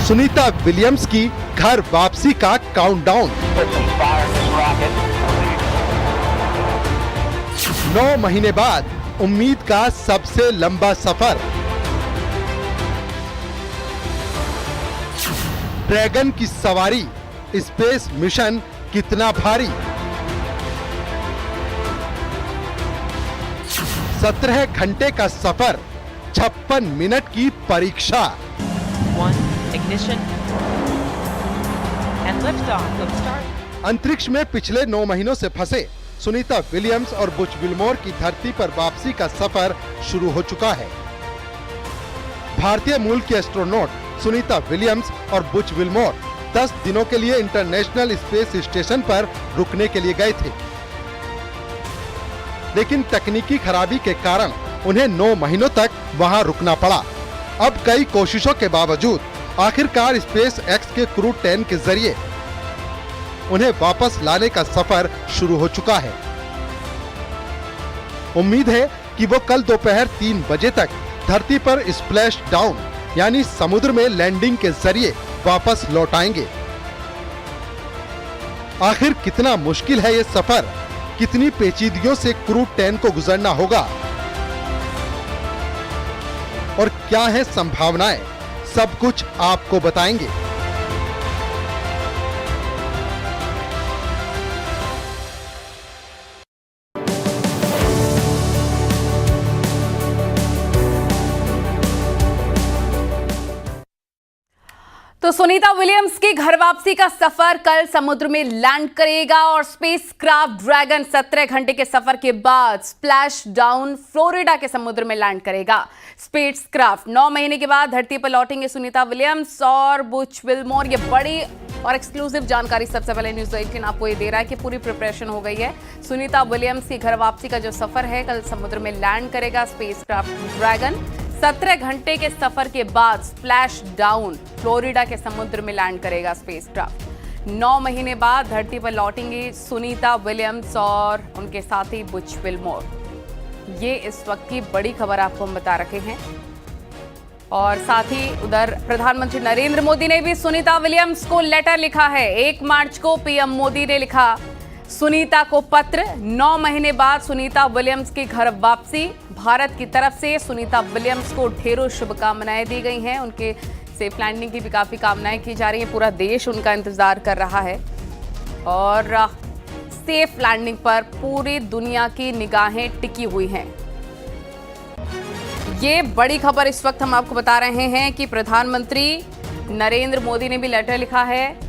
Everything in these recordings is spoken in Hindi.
सुनीता विलियम्स की घर वापसी का काउंटडाउन। 9 महीने बाद उम्मीद का सबसे लंबा सफर। ड्रैगन की सवारी, स्पेस मिशन कितना भारी। 17 घंटे का सफर, 56 मिनट की परीक्षा। अंतरिक्ष में पिछले 9 महीनों से फंसे सुनीता विलियम्स और बुच विल्मोर की धरती पर वापसी का सफर शुरू हो चुका है। भारतीय मूल की एस्ट्रोनॉट सुनीता विलियम्स और बुच विल्मोर 10 दिनों के लिए इंटरनेशनल स्पेस स्टेशन पर रुकने के लिए गए थे, लेकिन तकनीकी खराबी के कारण उन्हें 9 महीनों तक वहां रुकना पड़ा। अब कई कोशिशों के बावजूद आखिरकार स्पेस एक्स के क्रू 10 के जरिए उन्हें वापस लाने का सफर शुरू हो चुका है। उम्मीद है कि वो कल दोपहर 3 बजे तक धरती पर स्प्लैश डाउन यानी समुद्र में लैंडिंग के जरिए वापस लौट आएंगे। आखिर कितना मुश्किल है ये सफर, कितनी पेचीदगियों से क्रू 10 को गुजरना होगा और क्या है संभावनाएं, सब कुछ आपको बताएंगे। तो सुनीता विलियम्स की घर वापसी का सफर कल समुद्र में लैंड करेगा और स्पेसक्राफ्ट ड्रैगन 17 घंटे के सफर के बाद स्प्लैश डाउन फ्लोरिडा के समुद्र में लैंड करेगा। स्पेसक्राफ्ट 9 महीने के बाद धरती पर लौटेंगे सुनीता विलियम्स और बुच विल्मोर। ये बड़ी और एक्सक्लूसिव जानकारी सबसे पहले न्यूज़ 18 आपको ये दे रहा है कि पूरी प्रिपरेशन हो गई है। सुनीता विलियम्स की घर वापसी का जो सफर है कल समुद्र में लैंड करेगा स्पेसक्राफ्ट ड्रैगन। 17 घंटे के सफर के बाद स्प्लैश डाउन फ्लोरिडा के समुद्र में लैंड करेगा स्पेसक्राफ्ट। 9 महीने बाद धरती पर लौटेंगी सुनीता विलियम्स और उनके साथी बुच विल्मोर। ये इस वक्त की बड़ी खबर आपको हम बता रखे हैं। और साथ ही उधर प्रधानमंत्री नरेंद्र मोदी ने भी सुनीता विलियम्स को लेटर लिखा है। 1 मार्च को पीएम मोदी ने लिखा सुनीता को पत्र। 9 महीने बाद सुनीता विलियम्स की घर वापसी। भारत की तरफ से सुनीता विलियम्स को ढेरों शुभकामनाएं दी गई हैं। उनके सेफ लैंडिंग की भी काफी कामनाएं की जा रही हैं। पूरा देश उनका इंतजार कर रहा है और सेफ लैंडिंग पर पूरी दुनिया की निगाहें टिकी हुई हैं। ये बड़ी खबर इस वक्त हम आपको बता रहे हैं कि प्रधानमंत्री नरेंद्र मोदी ने भी लेटर लिखा है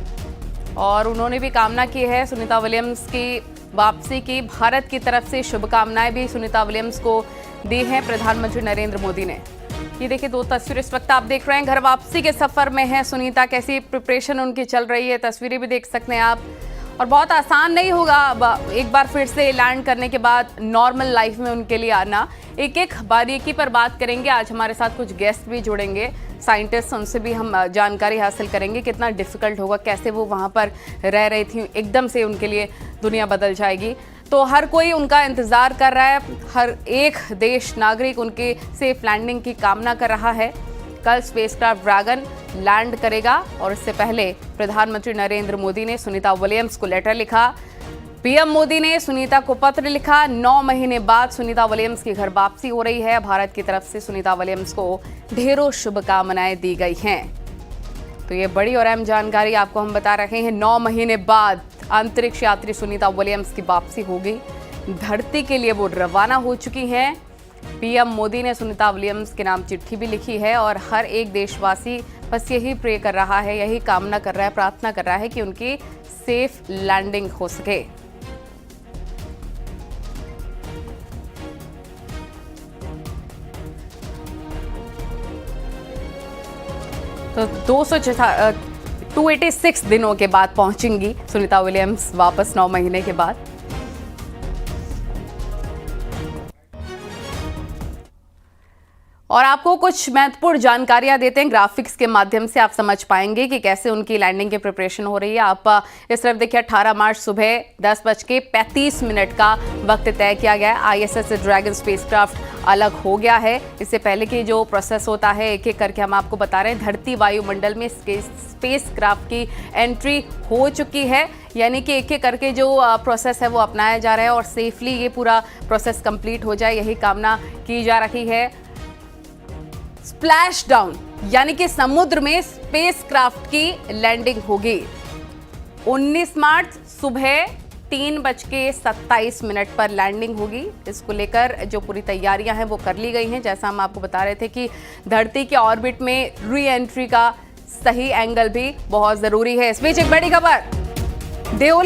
और उन्होंने भी कामना की है सुनीता विलियम्स की वापसी की। भारत की तरफ से शुभकामनाएं भी सुनीता विलियम्स को दी हैं प्रधानमंत्री नरेंद्र मोदी ने। ये देखिए 2 तस्वीरें इस वक्त आप देख रहे हैं। घर वापसी के सफर में है सुनीता, कैसी प्रिपरेशन उनकी चल रही है, तस्वीरें भी देख सकते हैं आप। और बहुत आसान नहीं होगा एक बार फिर से लैंड करने के बाद नॉर्मल लाइफ में उनके लिए आना। एक एक बारीकी पर बात करेंगे। आज हमारे साथ कुछ गेस्ट भी जुड़ेंगे, साइंटिस्ट, उनसे भी हम जानकारी हासिल करेंगे कितना डिफिकल्ट होगा, कैसे वो वहाँ पर रह रही थी, एकदम से उनके लिए दुनिया बदल जाएगी। तो हर कोई उनका इंतज़ार कर रहा है, हर एक देश नागरिक उनके सेफ लैंडिंग की कामना कर रहा है। कल स्पेसक्राफ्ट ड्रैगन लैंड करेगा और इससे पहले प्रधानमंत्री नरेंद्र मोदी ने सुनीता विलियम्स को लेटर लिखा। पीएम मोदी ने सुनीता को पत्र लिखा। 9 महीने बाद सुनीता विलियम्स की घर वापसी हो रही है। भारत की तरफ से सुनीता विलियम्स को ढेरों शुभकामनाएं दी गई हैं। तो ये बड़ी और अहम जानकारी आपको हम बता रहे हैं। 9 महीने बाद अंतरिक्ष यात्री सुनीता विलियम्स की वापसी होगी। धरती के लिए वो रवाना हो चुकी हैं। पीएम मोदी ने सुनीता विलियम्स के नाम चिट्ठी भी लिखी है और हर एक देशवासी बस यही प्रे कर रहा है, यही कामना कर रहा है, प्रार्थना कर रहा है कि उनकी सेफ लैंडिंग हो सके। तो 286 दिनों के बाद पहुंचेंगी सुनीता विलियम्स वापस 9 महीने के बाद। और आपको कुछ महत्वपूर्ण जानकारियां देते हैं ग्राफिक्स के माध्यम से, आप समझ पाएंगे कि कैसे उनकी लैंडिंग की प्रिपरेशन हो रही है। आप इस तरफ देखिए 18 मार्च सुबह 10:35 का वक्त तय किया गया है। ISS ड्रैगन स्पेसक्राफ्ट अलग हो गया है। इससे पहले की जो प्रोसेस होता है एक एक करके हम आपको बता रहे हैं। धरती वायुमंडल में स्पेसक्राफ्ट की एंट्री हो चुकी है, यानी कि एक एक करके जो प्रोसेस है वो अपनाया जा रहा है और सेफली ये पूरा प्रोसेस कंप्लीट हो जाए, यही कामना की जा रही है। स्प्लैश डाउन यानी कि समुद्र में स्पेसक्राफ्ट की लैंडिंग होगी 19 मार्च सुबह 3:27 पर लैंडिंग होगी। इसको लेकर जो पूरी तैयारियां हैं वो कर ली गई हैं। जैसा हम आपको बता रहे थे कि धरती के ऑर्बिट में री एंट्री का सही एंगल भी बहुत जरूरी है। इस बीच एक बड़ी खबर, देओली